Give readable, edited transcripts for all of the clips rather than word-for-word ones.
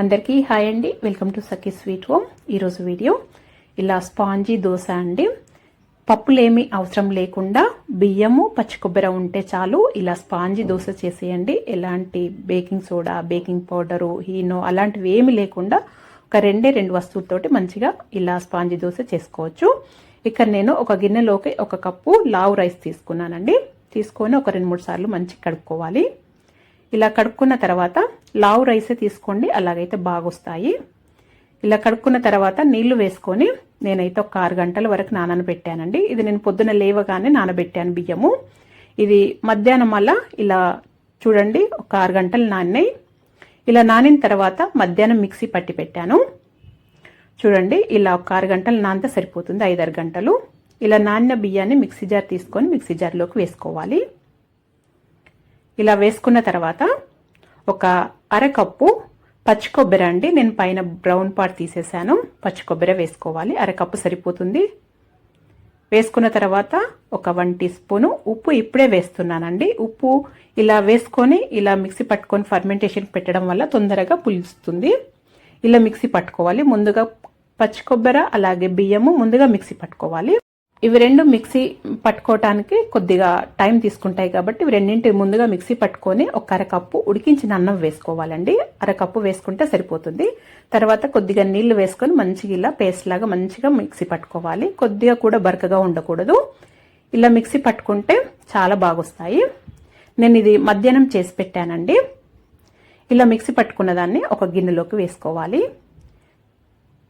అందరికీ హాయ్ అండి. Welcome to Sakhi sweet home. ఈరోజు వీడియో ఇలా స్పాంజీ దోశ అండి. పప్పులేమీ అవసరం లేకుండా బియ్యము పచ్చి కొబ్బరి ఉంటే చాలు ఇలా స్పాంజీ దోశ చేసేయండి. ఎలాంటి baking soda, baking powder, Hino అలాంటివి ఏమీ లేకుండా ఒక రెండు వస్తువులతోటి మంచిగా ఇలా స్పాంజీ దోశ చేసుకోవచ్చు. ఇక్కడ నేను ఒక గిన్నెలోకి ఒక కప్పు లావు రైస్ తీసుకున్నానండి. తీసుకొని ఒక 2-3 సార్లు మంచిగా కడుక్కోవాలి. ఇలా కడుక్కున్న తర్వాత లావు రైసే తీసుకోండి, అలాగైతే బాగొస్తాయి. ఇలా కడుక్కున్న తర్వాత నీళ్లు వేసుకొని నేనైతే ఒక 6 గంటల వరకు నానబెట్టానండి. ఇది నేను పొద్దున లేవగానే నానబెట్టాను బియ్యము. ఇది మధ్యాహ్నం అలా ఇలా చూడండి ఒక 6 గంటలు నానినాయి. ఇలా నానిన తర్వాత మధ్యాహ్నం మిక్సీ పట్టి పెట్టాను. చూడండి ఇలా ఒక 6 గంటలు నానితే సరిపోతుంది, 5-6 గంటలు. ఇలా నానిన బియ్యాన్ని మిక్సీ జార్ తీసుకొని మిక్సీ జార్లోకి వేసుకోవాలి. ఇలా వేసుకున్న తర్వాత ఒక అరకప్పు పచ్చి కొబ్బరి అండి, నేను పైన బ్రౌన్ పార్ట్ తీసేసాను. పచ్చి కొబ్బరి వేసుకోవాలి, అరకప్పు సరిపోతుంది. వేసుకున్న తర్వాత ఒక 1 టీ స్పూను ఉప్పు ఇప్పుడే వేస్తున్నానండి. ఉప్పు ఇలా వేసుకొని ఇలా మిక్సీ పట్టుకొని ఫర్మెంటేషన్ పెట్టడం వల్ల తొందరగా పులుస్తుంది. ఇలా మిక్సీ పట్టుకోవాలి. ముందుగా పచ్చి కొబ్బరి అలాగే బియ్యము ముందుగా మిక్సీ పట్టుకోవాలి. ఇవి రెండు మిక్సీ పట్టుకోవటానికి కొద్దిగా టైం తీసుకుంటాయి కాబట్టి ఇవి రెండింటి ముందుగా మిక్సీ పట్టుకొని ఒక అరకప్పు ఉడికించిన అన్నం వేసుకోవాలండి. అరకప్పు వేసుకుంటే సరిపోతుంది. తర్వాత కొద్దిగా నీళ్లు వేసుకొని మంచిగా ఇలా పేస్ట్ లాగా మంచిగా మిక్సీ పట్టుకోవాలి. కొద్దిగా కూడా బరకగా ఉండకూడదు. ఇలా మిక్సీ పట్టుకుంటే చాలా బాగొస్తాయి. నేను ఇది మధ్యాహ్నం చేసి పెట్టానండి. ఇలా మిక్సీ పట్టుకున్న దాన్ని ఒక గిన్నెలోకి వేసుకోవాలి.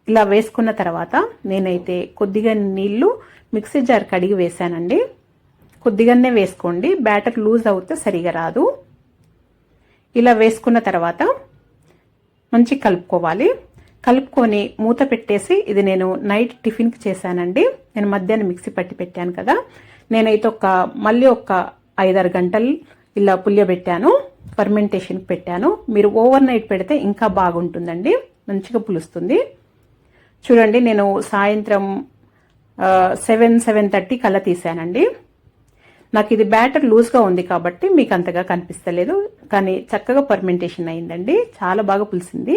ఇలా వేసుకున్న తర్వాత నేనైతే కొద్దిగా నీళ్లు మిక్సీ జార్ కడిగి వేసానండి. కొద్దిగానే వేసుకోండి, బ్యాటర్ లూజ్ అవుతే సరిగా రాదు. ఇలా వేసుకున్న తర్వాత మంచి కలుపుకోవాలి. కలుపుకొని మూత పెట్టేసి ఇది నేను నైట్ టిఫిన్కి చేశానండి. నేను మధ్యాహ్నం మిక్సీ పట్టి పెట్టాను కదా, నేనైతే మళ్ళీ ఒక 5-6 గంటలు ఇలా పులియబెట్టాను, ఫర్మెంటేషన్కి పెట్టాను. మీరు ఓవర్ నైట్ పెడితే ఇంకా బాగుంటుందండి, మంచిగా పులుస్తుంది. చూడండి నేను సాయంత్రం 7-7:30 కల్లా తీసానండి. నాకు ఇది బ్యాటర్ లూజ్గా ఉంది కాబట్టి మీకు అంతగా కనిపిస్తలేదు, కానీ చక్కగా ఫర్మెంటేషన్ అయిందండి. చాలా బాగా పులిసింది.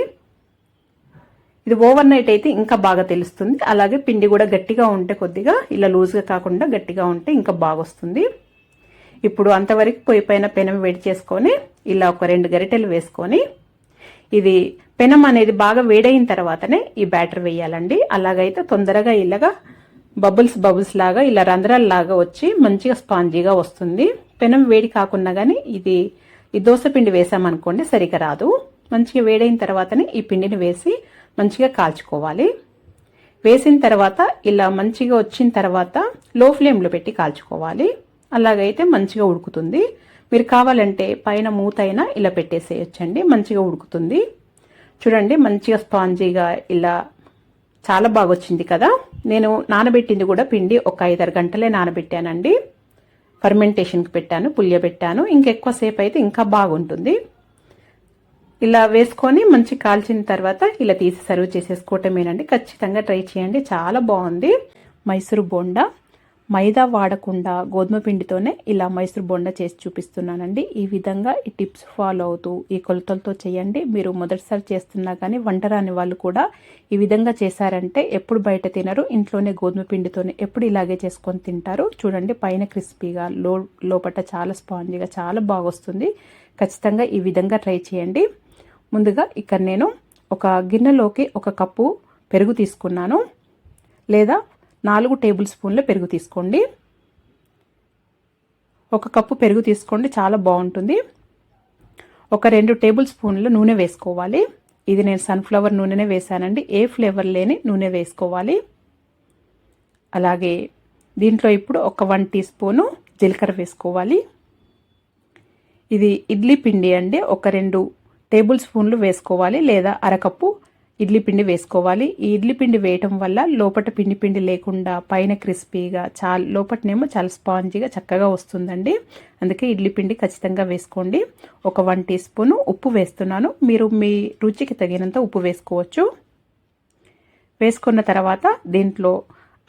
ఇది ఓవర్ నైట్ అయితే ఇంకా బాగా తెలుస్తుంది. అలాగే పిండి కూడా గట్టిగా ఉంటే కొద్దిగా ఇలా లూజ్గా కాకుండా గట్టిగా ఉంటే ఇంకా బాగా వస్తుంది. ఇప్పుడు అంతవరకు పొయ్యి పైన పెనం వేడి చేసుకొని ఇలా ఒక 2 గరిటెలు వేసుకొని ఇది పెనం అనేది బాగా వేడైన తర్వాతనే ఈ బ్యాటర్ వేయాలండి. అలాగైతే తొందరగా ఇలాగా బబుల్స్ లాగా ఇలా రంధ్రాల లాగా వచ్చి మంచిగా స్పాంజీగా వస్తుంది. పెనం వేడి కాకుండా కానీ ఈ దోశ పిండి వేసామనుకోండి సరిగా రాదు. మంచిగా వేడైన తర్వాతనే ఈ పిండిని వేసి మంచిగా కాల్చుకోవాలి. వేసిన తర్వాత ఇలా మంచిగా వచ్చిన తర్వాత లో ఫ్లేమ్లో పెట్టి కాల్చుకోవాలి. అలాగైతే మంచిగా ఉడుకుతుంది. మీరు కావాలంటే పైన మూత అయినా ఇలా పెట్టేసేయచ్చండి, మంచిగా ఉడుకుతుంది. చూడండి మంచిగా స్పాంజీగా ఇలా చాలా బాగా వచ్చింది కదా. నేను నానబెట్టింది కూడా పిండి ఒక 5-6 గంటలే నానబెట్టానండి. ఫర్మెంటేషన్కి పెట్టాను, పులియబెట్టాను. ఇంకెక్కువసేపు అయితే ఇంకా బాగుంటుంది. ఇలా వేసుకొని మంచి కాల్చిన తర్వాత ఇలా తీసి సర్వ్ చేసేసుకోవటమేనండి. ఖచ్చితంగా ట్రై చేయండి, చాలా బాగుంది. మైసూరు బోండా మైదా వాడకుండా గోధుమ పిండితోనే ఇలా మైసూర్ బోండా చేసి చూపిస్తున్నానండి. ఈ విధంగా ఈ టిప్స్ ఫాలో అవుతూ ఈ కొలతలతో చేయండి. మీరు మొదటిసారి చేస్తున్నా కానీ వంట రాని వాళ్ళు కూడా ఈ విధంగా చేశారంటే ఎప్పుడు బయట తినరు, ఇంట్లోనే గోధుమ పిండితోనే ఎప్పుడు ఇలాగే చేసుకొని తింటారు. చూడండి పైన క్రిస్పీగా లోపల చాలా స్పాంజీగా చాలా బాగా వస్తుంది. ఖచ్చితంగా ఈ విధంగా ట్రై చేయండి. ముందుగా ఇక్కడ నేను ఒక గిన్నెలోకి ఒక కప్పు పెరుగు తీసుకున్నాను, లేదా 4 టేబుల్ స్పూన్ల పెరుగు తీసుకోండి. ఒక కప్పు పెరుగు తీసుకోండి, చాలా బాగుంటుంది. ఒక 2 టేబుల్ స్పూన్ల నూనె వేసుకోవాలి. ఇది నేను సన్ఫ్లవర్ నూనెనే వేసానండి, ఏ ఫ్లేవర్ లేని నూనె వేసుకోవాలి. అలాగే దీంట్లో ఇప్పుడు ఒక 1 టీ స్పూను జీలకర్ర వేసుకోవాలి. ఇది ఇడ్లీ పిండి అండి, ఒక 2 టేబుల్ స్పూన్లు వేసుకోవాలి, లేదా అరకప్పు ఇడ్లీ పిండి వేసుకోవాలి. ఈ ఇడ్లీ పిండి వేయటం వల్ల లోపట పిండి లేకుండా పైన క్రిస్పీగా లోపటనేమో చాలా స్పాంజీగా చక్కగా వస్తుందండి. అందుకే ఇడ్లీ పిండి ఖచ్చితంగా వేసుకోండి. ఒక 1 టీ స్పూను ఉప్పు వేస్తున్నాను. మీరు మీ రుచికి తగినంత ఉప్పు వేసుకోవచ్చు. వేసుకున్న తర్వాత దీంట్లో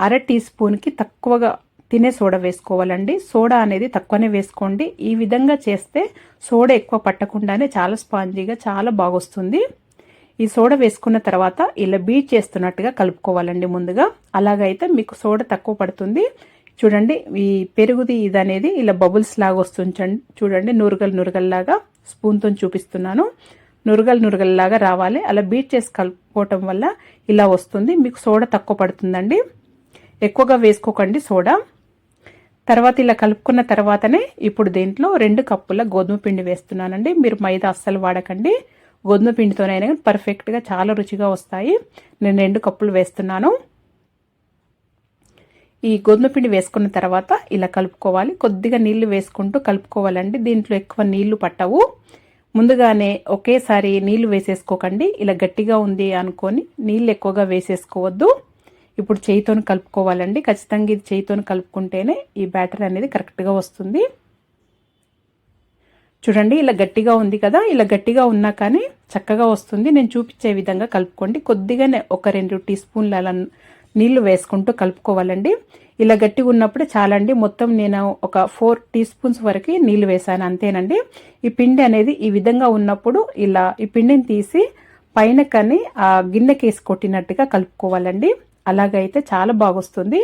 1/2 టీ స్పూన్కి తక్కువగా తినే సోడా వేసుకోవాలండి. సోడా అనేది తక్కువనే వేసుకోండి. ఈ విధంగా చేస్తే సోడా ఎక్కువ పట్టకుండానే చాలా స్పాంజీగా చాలా బాగొస్తుంది. ఈ సోడా వేసుకున్న తర్వాత ఇలా బీట్ చేస్తున్నట్టుగా కలుపుకోవాలండి ముందుగా. అలాగైతే మీకు సోడా తక్కువ పడుతుంది. చూడండి ఈ పెరుగుది ఇది అనేది ఇలా బబుల్స్ లాగా వస్తుంది చూడండి, నురగల్లాగా స్పూన్తో చూపిస్తున్నాను. నురగల్లాగా రావాలి. అలా బీట్ చేసి కలుపుకోవటం వల్ల ఇలా వస్తుంది. మీకు సోడా తక్కువ పడుతుందండి, ఎక్కువగా వేసుకోకండి సోడా. తర్వాత ఇలా కలుపుకున్న తర్వాతనే ఇప్పుడు దీంట్లో 2 కప్పుల గోధుమ పిండి వేస్తున్నానండి. మీరు మైదా అస్సలు వాడకండి, గోధుమ పిండితోనైనా పర్ఫెక్ట్గా చాలా రుచిగా వస్తాయి. నేను 2 కప్పులు వేస్తున్నాను. ఈ గోధుమ పిండి వేసుకున్న తర్వాత ఇలా కలుపుకోవాలి. కొద్దిగా నీళ్లు వేసుకుంటూ కలుపుకోవాలండి. దీంట్లో ఎక్కువ నీళ్లు పట్టవు. ముందుగానే ఒకేసారి నీళ్లు వేసేసుకోకండి. ఇలా గట్టిగా ఉంది అనుకొని నీళ్ళు ఎక్కువగా వేసేసుకోవద్దు. ఇప్పుడు చేయితోని కలుపుకోవాలండి. ఖచ్చితంగా ఇది చేయితోని కలుపుకుంటేనే ఈ బ్యాటర్ అనేది కరెక్ట్గా వస్తుంది. చూడండి ఇలా గట్టిగా ఉంది కదా, ఇలా గట్టిగా ఉన్నా కానీ చక్కగా వస్తుంది. నేను చూపించే విధంగా కలుపుకోండి. కొద్దిగానే ఒక 2 టీ స్పూన్ల అలా నీళ్లు వేసుకుంటూ కలుపుకోవాలండి. ఇలా గట్టిగా ఉన్నప్పుడే చాలండి. మొత్తం నేను ఒక 4 టీ స్పూన్స్ వరకు నీళ్లు వేసాను, అంతేనండి. ఈ పిండి అనేది ఈ విధంగా ఉన్నప్పుడు ఇలా ఈ పిండిని తీసి పైన కానీ ఆ గిన్నెకేసి కొట్టినట్టుగా కలుపుకోవాలండి. అలాగైతే చాలా బాగొస్తుంది.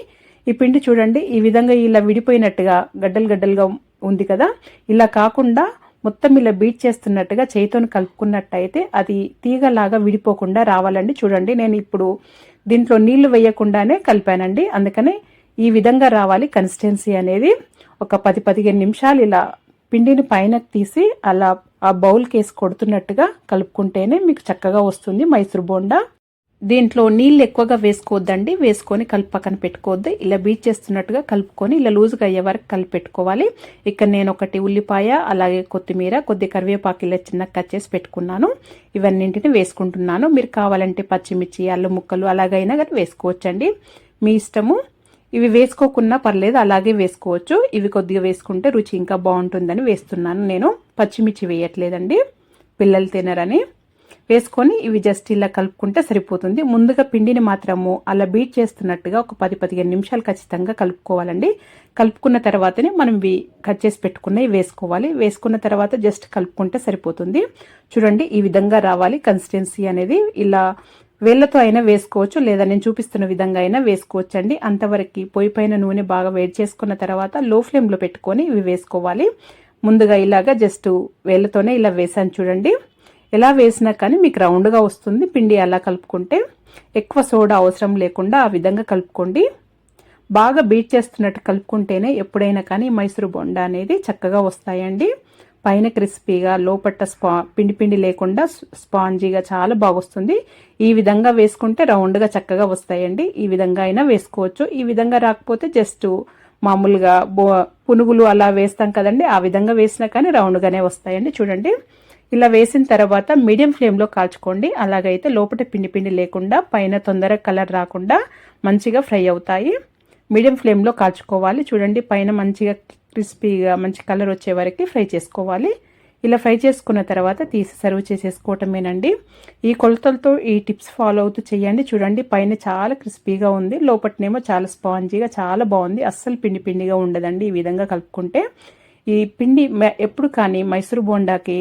ఈ పిండి చూడండి ఈ విధంగా ఇలా విడిపోయినట్టుగా గడ్డలుగా ఉంది కదా, ఇలా కాకుండా మొత్తం ఇలా బీట్ చేస్తున్నట్టుగా చేయితోని కలుపుకున్నట్టయితే అది తీగలాగా విడిపోకుండా రావాలండి. చూడండి నేను ఇప్పుడు దీంట్లో నీళ్లు వేయకుండానే కలిపానండి, అందుకనే ఈ విధంగా రావాలి కన్సిస్టెన్సీ అనేది. ఒక 10-15 నిమిషాలు ఇలా పిండిని పైన తీసి అలా ఆ బౌల్ కేసి కొడుతున్నట్టుగా కలుపుకుంటేనే మీకు చక్కగా వస్తుంది మైసూర్ బోండా. దీంట్లో నీళ్ళు ఎక్కువగా వేసుకోవద్దండి, వేసుకొని పక్కన పెట్టుకోవద్దు. ఇలా బీట్ చేస్తున్నట్టుగా కలుపుకొని ఇలా లూజ్గా అయ్యే వరకు కలిపి పెట్టుకోవాలి. ఇక్కడ నేను 1 ఉల్లిపాయ, అలాగే కొత్తిమీర, కొద్ది కరివేపాకు ఇలా చిన్న కట్ చేసి పెట్టుకున్నాను. ఇవన్నింటిని వేసుకుంటున్నాను. మీరు కావాలంటే పచ్చిమిర్చి, అల్లం ముక్కలు అలాగైనా కానీ వేసుకోవచ్చండి, మీ ఇష్టము. ఇవి వేసుకోకున్నా పర్లేదు, అలాగే వేసుకోవచ్చు. ఇవి కొద్దిగా వేసుకుంటే రుచి ఇంకా బాగుంటుందని వేస్తున్నాను. నేను పచ్చిమిర్చి వేయట్లేదండి, పిల్లలు తినరని. వేసుకొని ఇవి జస్ట్ ఇలా కలుపుకుంటే సరిపోతుంది. ముందుగా పిండిని మాత్రము అలా బీట్ చేస్తున్నట్టుగా ఒక 10-15 నిమిషాలు ఖచ్చితంగా కలుపుకోవాలండి. కలుపుకున్న తర్వాతనే మనం ఇవి కట్ చేసి పెట్టుకున్నవి వేసుకోవాలి. వేసుకున్న తర్వాత జస్ట్ కలుపుకుంటే సరిపోతుంది. చూడండి ఈ విధంగా రావాలి కన్సిస్టెన్సీ అనేది. ఇలా వేళ్లతో అయినా వేసుకోవచ్చు, లేదా నేను చూపిస్తున్న విధంగా అయినా వేసుకోవచ్చు అండి. అంతవరకు పొయ్యి పైన నూనె బాగా వేడి చేసుకున్న తర్వాత లో ఫ్లేమ్లో పెట్టుకొని ఇవి వేసుకోవాలి. ముందుగా ఇలాగా జస్ట్ వేళ్లతోనే ఇలా వేసాను చూడండి. ఎలా వేసినా కానీ మీకు రౌండ్గా వస్తుంది పిండి. అలా కలుపుకుంటే ఎక్కువ సోడా అవసరం లేకుండా ఆ విధంగా కలుపుకోండి. బాగా బీట్ చేస్తున్నట్టు కలుపుకుంటేనే ఎప్పుడైనా కానీ మైసూర్ బోండా అనేది చక్కగా వస్తాయండి. పైన క్రిస్పీగా, లోపట్ట పిండి లేకుండా స్పాంజీగా చాలా బాగొస్తుంది. ఈ విధంగా వేసుకుంటే రౌండ్గా చక్కగా వస్తాయండి. ఈ విధంగా అయినా వేసుకోవచ్చు. ఈ విధంగా రాకపోతే జస్ట్ మామూలుగా పునుగులు అలా వేస్తాం కదండి, ఆ విధంగా వేసినా కానీ రౌండ్గానే వస్తాయండి. చూడండి ఇలా వేసిన తర్వాత మీడియం ఫ్లేమ్లో కాల్చుకోండి. అలాగైతే లోపల పిండి లేకుండా పైన తొందరగా కలర్ రాకుండా మంచిగా ఫ్రై అవుతాయి. మీడియం ఫ్లేమ్లో కాల్చుకోవాలి. చూడండి పైన మంచిగా క్రిస్పీగా మంచి కలర్ వచ్చే వరకు ఫ్రై చేసుకోవాలి. ఇలా ఫ్రై చేసుకున్న తర్వాత తీసి సర్వ్ చేసేసుకోవటమేనండి. ఈ కొలతలతో ఈ టిప్స్ ఫాలో అవుతూ చేయండి. చూడండి పైన చాలా క్రిస్పీగా ఉంది, లోపటనేమో చాలా స్పాంజీగా చాలా బాగుంది. అస్సలు పిండిగా ఉండదండి ఈ విధంగా కలుపుకుంటే. ఈ పిండి ఎప్పుడు కానీ మైసూర్ బోండాకి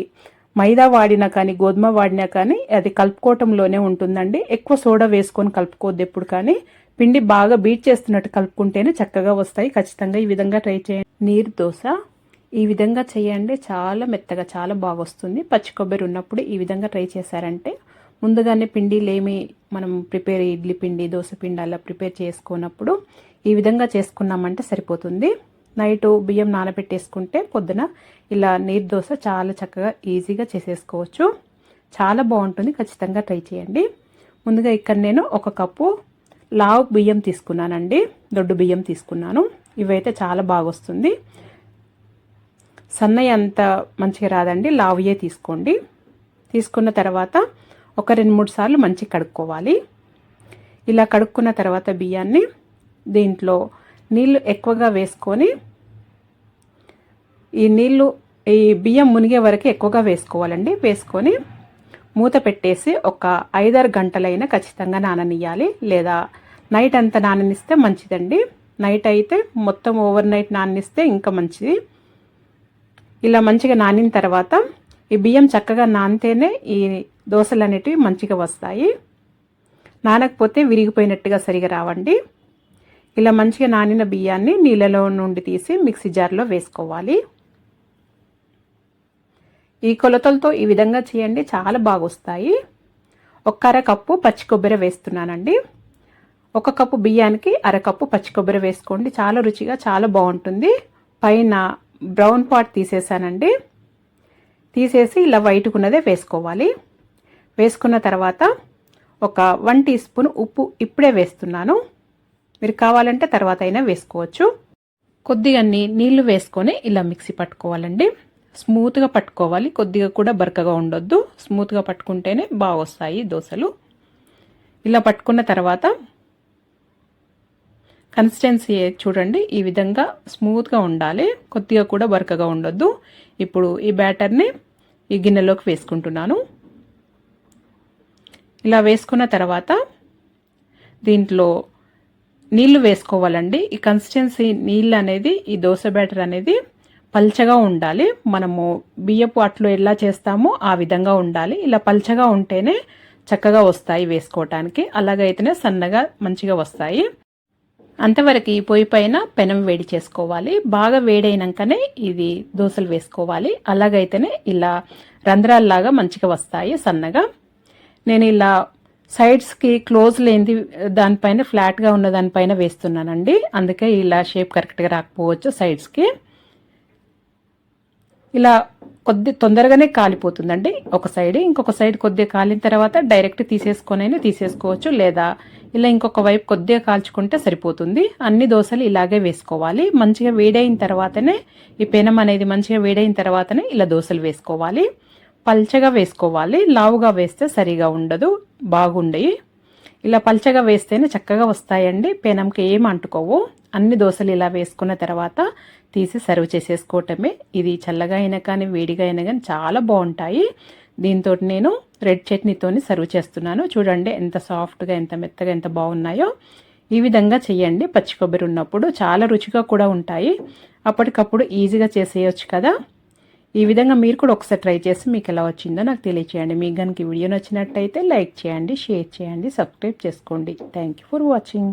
మైదా వాడినా కానీ గోధుమ వాడినా కానీ అది కలుపుకోవటంలోనే ఉంటుందండి. ఎక్కువ సోడా వేసుకొని కలుపుకోవద్దు ఎప్పుడు కానీ. పిండి బాగా బీట్ చేస్తున్నట్టు కలుపుకుంటేనే చక్కగా వస్తాయి. ఖచ్చితంగా ఈ విధంగా ట్రై చేయండి. నీరు దోశ ఈ విధంగా చేయండి, చాలా మెత్తగా చాలా బాగా వస్తుంది. పచ్చి కొబ్బరి ఉన్నప్పుడు ఈ విధంగా ట్రై చేశారంటే ముందుగానే పిండిలేమి మనం ఇడ్లీ పిండి, దోశ పిండి అలా ప్రిపేర్ చేసుకున్నప్పుడు ఈ విధంగా చేసుకున్నామంటే సరిపోతుంది. నైట్ బియ్యం నానబెట్టేసుకుంటే పొద్దున ఇలా నీరు దోశ చాలా చక్కగా ఈజీగా చేసేసుకోవచ్చు. చాలా బాగుంటుంది, ఖచ్చితంగా ట్రై చేయండి. ముందుగా ఇక్కడ నేను 1 కప్పు లావు బియ్యం తీసుకున్నానండి, దొడ్డు బియ్యం తీసుకున్నాను. ఇవైతే చాలా బాగా వస్తుంది. సన్నయ్య అంత మంచిగా రాదండి, లావుయే తీసుకోండి. తీసుకున్న తర్వాత ఒక 2-3 సార్లు మంచిగా కడుక్కోవాలి. ఇలా కడుక్కున్న తర్వాత బియ్యాన్ని దీంట్లో నీళ్లు ఎక్కువగా వేసుకొని ఈ బియ్యం మునిగే వరకు ఎక్కువగా వేసుకోవాలండి. వేసుకొని మూత పెట్టేసి ఒక 5-6 గంటలైనా ఖచ్చితంగా నాననియాలి, లేదా నైట్ అంతా నాననిస్తే మంచిదండి. నైట్ అయితే మొత్తం ఓవర్ నైట్ నాననిస్తే ఇంకా మంచిది. ఇలా మంచిగా నానిన తర్వాత ఈ బియ్యం చక్కగా నానితేనే ఈ దోశలు అనేటివి మంచిగా వస్తాయి. నానకపోతే విరిగిపోయినట్టుగా సరిగా రావండి. ఇలా మంచిగా నానిన బియ్యాన్ని నీళ్ళలో నుండి తీసి మిక్సీ జార్లో వేసుకోవాలి. ఈ కొలతలతో ఈ విధంగా చేయండి, చాలా బాగా వస్తాయి. 1 అరకప్పు పచ్చి కొబ్బరి వేస్తున్నానండి. 1 కప్పు బియ్యానికి 1 కప్పు పచ్చి కొబ్బరి వేసుకోండి. చాలా రుచిగా చాలా బాగుంటుంది. పైన బ్రౌన్ పార్ట్ తీసేసానండి. తీసేసి ఇలా వైట్కున్నదే వేసుకోవాలి. వేసుకున్న తర్వాత ఒక 1 టీ స్పూన్ ఉప్పు ఇప్పుడే వేస్తున్నాను. మీరు కావాలంటే తర్వాత అయినా వేసుకోవచ్చు. కొద్దిగా నీళ్లు వేసుకొని ఇలా మిక్సీ పట్టుకోవాలండి. స్మూత్గా పట్టుకోవాలి, కొద్దిగా కూడా బరకగా ఉండొద్దు. స్మూత్గా పట్టుకుంటేనే బాగా వస్తాయి దోశలు. ఇలా పట్టుకున్న తర్వాత కన్సిస్టెన్సీ చూడండి, ఈ విధంగా స్మూత్గా ఉండాలి, కొద్దిగా కూడా బరకగా ఉండొద్దు. ఇప్పుడు ఈ బ్యాటర్ని ఈ గిన్నెలోకి వేసుకుంటున్నాను. ఇలా వేసుకున్న తర్వాత దీంట్లో నీళ్లు వేసుకోవాలండి. ఈ కన్సిస్టెన్సీ నీళ్ళు అనేది, ఈ దోశ బ్యాటర్ అనేది పల్చగా ఉండాలి. మనము బియ్యపు అట్లు ఎలా చేస్తామో ఆ విధంగా ఉండాలి. ఇలా పల్చగా ఉంటేనే చక్కగా వస్తాయి వేసుకోవటానికి. అలాగైతేనే సన్నగా మంచిగా వస్తాయి. అంతవరకు ఈ పొయ్యి పైన పెనం వేడి చేసుకోవాలి. బాగా వేడైనాకనే ఇది దోశలు వేసుకోవాలి. అలాగైతేనే ఇలా రంధ్రాల్లాగా మంచిగా వస్తాయి సన్నగా. నేను ఇలా సైడ్స్కి క్లోజ్ లేని దానిపైన, ఫ్లాట్గా ఉన్న దానిపైన వేస్తున్నానండి. అందుకే ఇలా షేప్ కరెక్ట్గా రాకపోవచ్చు సైడ్స్కి. ఇలా తొందరగానే కాలిపోతుందండి ఒక సైడ్. ఇంకొక సైడ్ కొద్దిగా కాలిన తర్వాత డైరెక్ట్ తీసేసుకోవచ్చు, లేదా ఇలా ఇంకొక వైపు కొద్దిగా కాల్చుకుంటే సరిపోతుంది. అన్ని దోశలు ఇలాగే వేసుకోవాలి. మంచిగా వేడైన తర్వాతనే, ఈ పెనం అనేది మంచిగా వేడైన తర్వాతనే ఇలా దోశలు వేసుకోవాలి. పల్చగా వేసుకోవాలి, లావుగా వేస్తే సరిగా ఉండదు, బాగుండయి. ఇలా పల్చగా వేస్తేనే చక్కగా వస్తాయండి, పెనంకి ఏం అంటుకోవు. అన్ని దోశలు ఇలా వేసుకున్న తర్వాత తీసి సర్వ్ చేసేసుకోవటమే. ఇది చల్లగా అయినా కానీ వేడిగా అయినా కానీ చాలా బాగుంటాయి. దీంతో నేను రెడ్ చట్నీతోని సర్వ్ చేస్తున్నాను. చూడండి ఎంత సాఫ్ట్గా, ఎంత మెత్తగా, ఎంత బాగున్నాయో. ఈ విధంగా చెయ్యండి. పచ్చి కొబ్బరి ఉన్నప్పుడు చాలా రుచిగా కూడా ఉంటాయి. అప్పటికప్పుడు ఈజీగా చేసేయచ్చు కదా. ఈ విధంగా మీరు కూడా ఒకసారి ట్రై చేసి మీకు ఎలా వచ్చిందో నాకు తెలియచేయండి. మీకు కనుక ఈ వీడియో నచ్చినట్టయితే లైక్ చేయండి, షేర్ చేయండి, సబ్స్క్రైబ్ చేసుకోండి. Thank you for watching.